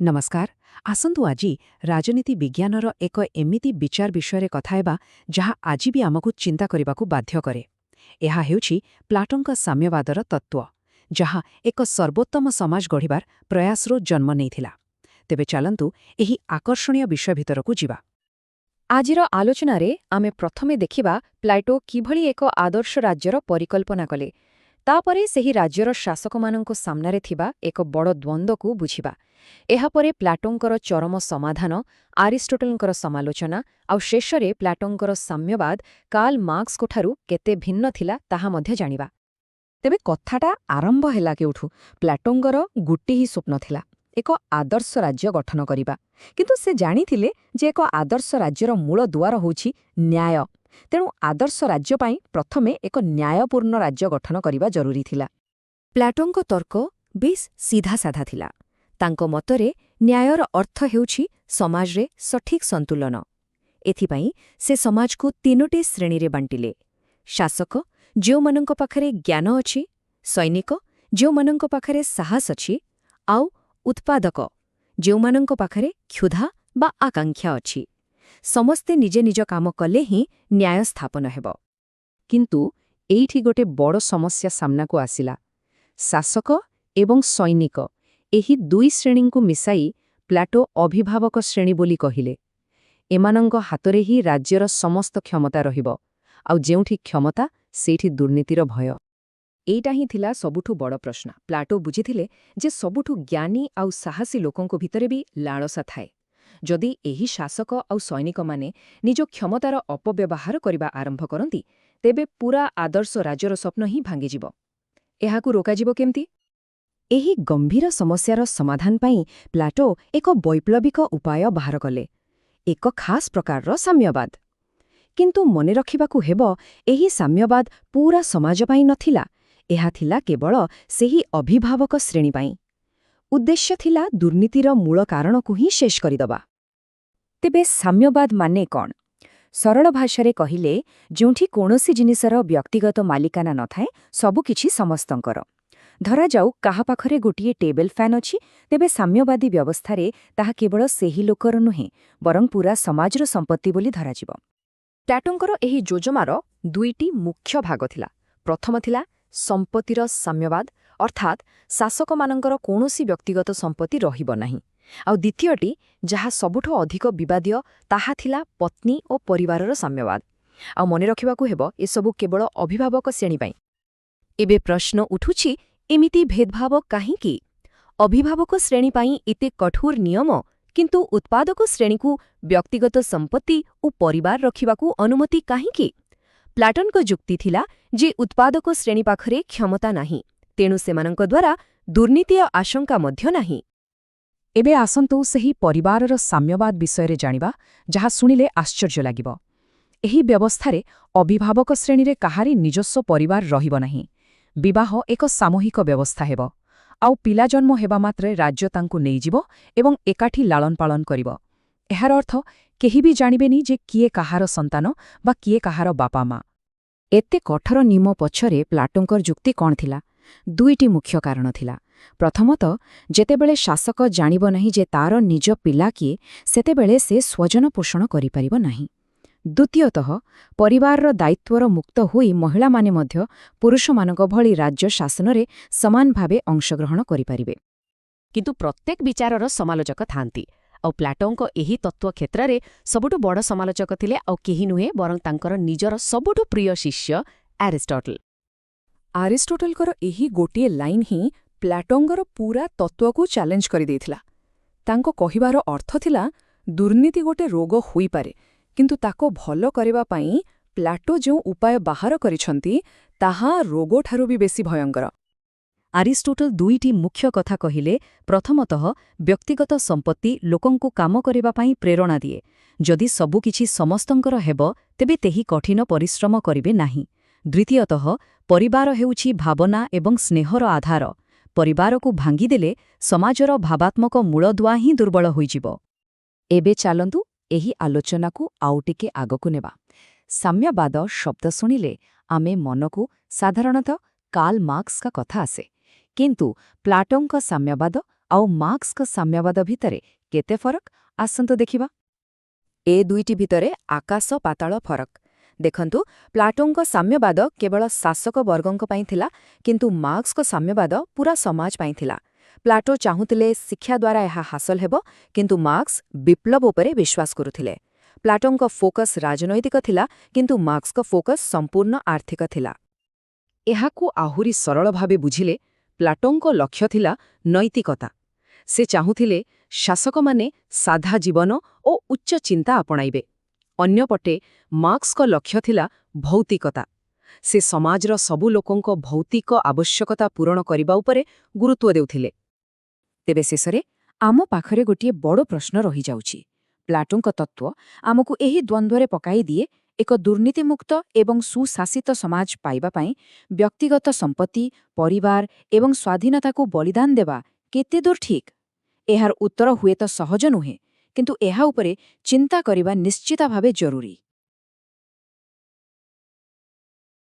नमस्कार आसंतु आज राजनीति विज्ञानर एक एमिति विचार विषय कथा हेबा जहा आज भी आमको चिंता करने को बाध्य करे। यह हेउछि प्लाटोंक साम्यवादर तत्व जहा एक सर्वोत्तम समाज गढ़िबार प्रयासरो जन्म नैथिला। तेबे चलंतु एही आकर्षणीय विषय भितरकू जिबा। आजिर आलोचनारे आमे प्रथमे देखिबा प्लाटो किभଳି एक आदर्श राज्यर परिकल्पना कले, तापरे सेही राज्यर शासकमानंको सामनारे थिबा एक बड़ द्वंद्वकू बुझिबा। एहापरे प्लाटोंकर चरम समाधान, आरिस्टोटलंकर समालोचना आउ शेषरे प्लाटोंकर साम्यवाद कार्ल मार्क्सको ठारू केते भिन्न थिला ताहा मध्य जानिबा। तेबे कथाटा आरंभ हेला केउठु प्लाटोंकर गुटी ही स्वप्न थिला, एक आदर्श राज्य गठन करिबा। किंतु से जानिथिले जे एक आदर्श राज्यर मूल दुआर होउछि न्याय। तेणु आदर्श राज्य पाई प्रथमे एक न्यायपूर्ण राज्य गठन करिबा जरूरी थिला। प्लाटोंको तर्क बेस सीधा साधा थिला। तांको मतरे न्यायर अर्थ हेउछि समाजरे सठिक संतुलन। एथिपाई से समाज को तीनोटी श्रेणी बांटिले। शासक जोमानंको पाखरे ज्ञान अछि, सैनिक जोमानंको पाखरे साहस अछि, आउ उत्पादक जोमानंको पाखरे क्षुधा बा आकांक्षा अछि। समस्ते निजे निज काम कले ही न्याय स्थापन हेबो। किंतु एइठी गोटे बड़ समस्या सामना को आसिला। शासक एवं सैनिक एही दुई श्रेणी को मिसाई प्लाटो अभिभावक श्रेणी बोली कहिले। एमानंग हातरे ही राज्यर समस्त क्षमता रहिबो, आउ जेउठी क्षमता सेठी दुर्नीतिर भय। एइटा ही थिला सबुठु बड़ प्रश्न। प्लाटो बुझिथिले जे सबुठु ज्ञानी आउ साहसी लोकंको भितरे भी लालसा थाए। जदि एही शासक आउ सैनिक माने निज क्षमतार अपव्यवहार करिबा आरंभ करंती, तेबे पूरा आदर्श राज्यर स्वप्न ही भांगिजिबो। एहाकु रोकाजिबो केमती? एही गंभीर समस्यार समाधान पाई प्लाटो एक वैप्लविक उपाय बाहर कले, एक खास प्रकारर साम्यवाद। किंतु मने रखिबाकू हेबो एही साम्यवाद पूरा समाज पाई नथिला, एहा थिला केवल सेही अभिभावक श्रेणी पाई। उद्देश्य थिला दुर्नीतिर मूल कारणकू ही शेष करिदबा। तेबे साम्यवाद माने कौन? सरल भाषारे कहिले जोंठी कोनोसी जिनिसर व्यक्तिगत मालिकाना नथाए, सबु किछि समस्तंकर। धरा जाऊ काहा पाखरे गोटिए टेबल फैन अछि, तेबे साम्यवादी व्यवस्थारे ताहा केवल सेही लोकर नुहे बरं पूरा समाजर संपत्ति बोली धराजिब। प्लाटोंकर एही जोजमार दुईटी मुख्य भाग थिला। प्रथम थिला संपत्तिर साम्यवाद, अर्थात शासकमानंकर कोनोसी व्यक्तिगत संपत्ति रहिब नाही। आउ द्वितीयटी जहा सबुठो अधिक विवादीय ताहा थिला पत्नी और परिवारर साम्यवाद। आउ मने रखिबाकू हेबो ए सबु केवल अभिभावक श्रेणी पाई। एबे प्रश्न उठुछि एमिति भेदभाव काहींकी? अभिभावक श्रेणी पाई एते कठोर नियम, किंतु उत्पादक श्रेणीकू व्यक्तिगत संपत्ति और परिवार रखिबाकू अनुमति काहींकी? प्लाटोंको जुक्ति थिला जे उत्पादक श्रेणी पाखरे क्षमता नाही, तेणु सेमानंक द्वारा दुर्नीतिय आशंका मध्य नाही। एबे आसंतु सेही परिवारर साम्यवाद विषयरे जानिबा, जहा सुनिले आश्चर्य लागिबो। एही व्यवस्थारे अभिभावक श्रेणीरे काहारी निजस्व परिवार रहिब नाही। विवाह एक सामूहिक व्यवस्था हेबो, आउ पिला जन्म हेबा मात्रे राज्य तांकु नेइजिबो एवं एकाठी लालन पालन करिबो। एहार अर्थ केही भी जानिबेनी जे किए काहार संतान बा किए काहार बापा मा। एते कठोर नियम पछरे प्लाटोंकर जुक्ति कौन थिला? दुईटी मुख्य कारण थिला। प्रथमतः जेतेबेले शासक जानिब नाही जे तार निज पिला किए, सेतेबेले से स्वजन पोषण करि परिब नाही। द्वितीयतः परिवारर दायित्वर मुक्त होई महिला माने मध्य पुरुषमानक भଳି राज्य शासनरे समान भावे अंशग्रहण करि परिबे। किंतु प्रत्येक विचारर समालोचक थांती, आउ प्लाटोंको एही तत्व क्षेत्ररे सबुठु बड़ समालोचक थिले आउ केही नुहे बरं तांकर निजर सबुठु प्रिय शिष्य एरिस्टोटल। आरिस्टोटलकर एही गोटिए लाइन ही प्लाटोंगर पूरा तत्वकू चैलेंज करि देइथिला। तांको कहिबार अर्थ थिला दुर्नीति गोटे रोग होई पारे, किंतु ताको भलो करिबा पाई प्लाटो जो उपाय बाहर करिसंती ताहा रोगो ठारू भी बेसी भयंकर। आरिस्टोटल दुईटी मुख्य कथा कहिले। प्रथमतः व्यक्तिगत संपत्ति लोकंकु काम करिबा पाई प्रेरणा दिए। जदि सबु किछि समस्तंकर हेबो, तेबे तेही कठिन परिश्रम करिबे नाही। द्वितीयतः परिवार हेउछि भावना एवं स्नेहर आधार। परिवारकू भांगिदेले समाजर भावात्मक मूलदुआ ही दुर्बल होइजिबो। एबे चालंतु एही आलोचनाकू आउ टिके आगकू नेबा। साम्यवाद शब्द सुनिले आमे मनकू साधारणतः कार्ल मार्क्स का कथा आसे, किंतु प्लाटोंक साम्यवाद ଆଉ ମାର୍କ୍ସଙ୍କ ସାମ୍ୟବାଦ ଭିତରେ କେତେ ଫରକ ଆସନ୍ତୁ ଦେଖିବା। ଏ ଦୁଇଟି ଭିତରେ ଆକାଶ ପାତାଳ ଫରକ। ଦେଖନ୍ତୁ, ପ୍ଲାଟୋଙ୍କ ସାମ୍ୟବାଦ କେବଳ ଶାସକ ବର୍ଗଙ୍କ ପାଇଁ ଥିଲା, କିନ୍ତୁ ମାର୍କ୍ସଙ୍କ ସାମ୍ୟବାଦ ପୁରା ସମାଜ ପାଇଁ ଥିଲା। ପ୍ଲାଟୋ ଚାହୁଁଥିଲେ ଶିକ୍ଷା ଦ୍ୱାରା ଏହା ହାସଲ ହେବ, କିନ୍ତୁ ମାର୍କ୍ସ ବିପ୍ଳବ ଉପରେ ବିଶ୍ୱାସ କରୁଥିଲେ। ପ୍ଲାଟୋଙ୍କ ଫୋକସ୍ ରାଜନୈତିକ ଥିଲା, କିନ୍ତୁ ମାର୍କ୍ସଙ୍କ ଫୋକସ୍ ସମ୍ପୂର୍ଣ୍ଣ ଆର୍ଥିକ ଥିଲା। ଏହାକୁ ଆହୁରି ସରଳ ଭାବେ ବୁଝିଲେ ପ୍ଲାଟୋଙ୍କ ଲକ୍ଷ୍ୟ ଥିଲା ନୈତିକତା। ସେ ଚାହୁଁଥିଲେ ଶାସକମାନେ ସାଧା ଜୀବନ ଓ ଉଚ୍ଚ ଚିନ୍ତା ଆପଣାଇବେ। ଅନ୍ୟପଟେ ମାର୍କ୍ସଙ୍କ ଲକ୍ଷ୍ୟ ଥିଲା ଭୌତିକତା। ସେ ସମାଜର ସବୁ ଲୋକଙ୍କ ଭୌତିକ ଆବଶ୍ୟକତା ପୂରଣ କରିବା ଉପରେ ଗୁରୁତ୍ୱ ଦେଉଥିଲେ। ତେବେ ଶେଷରେ ଆମ ପାଖରେ ଗୋଟିଏ ବଡ଼ ପ୍ରଶ୍ନ ରହିଯାଉଛି। ପ୍ଲାଟୋଙ୍କ ତତ୍ତ୍ୱ ଆମକୁ ଏହି ଦ୍ୱନ୍ଦ୍ୱରେ ପକାଇ ଦିଏ, ଏକ ଦୁର୍ନୀତିମୁକ୍ତ ଏବଂ ସୁଶାସିତ ସମାଜ ପାଇବା ପାଇଁ ବ୍ୟକ୍ତିଗତ ସମ୍ପତ୍ତି, ପରିବାର ଏବଂ ସ୍ୱାଧୀନତାକୁ ବଳିଦାନ ଦେବା କେତେଦୂର ଠିକ୍? ଏହାର ଉତ୍ତର ହୁଏତ ସହଜ ନୁହେଁ, କିନ୍ତୁ ଏହା ଉପରେ ଚିନ୍ତା କରିବା ନିଶ୍ଚିତ ଭାବେ ଜରୁରୀ।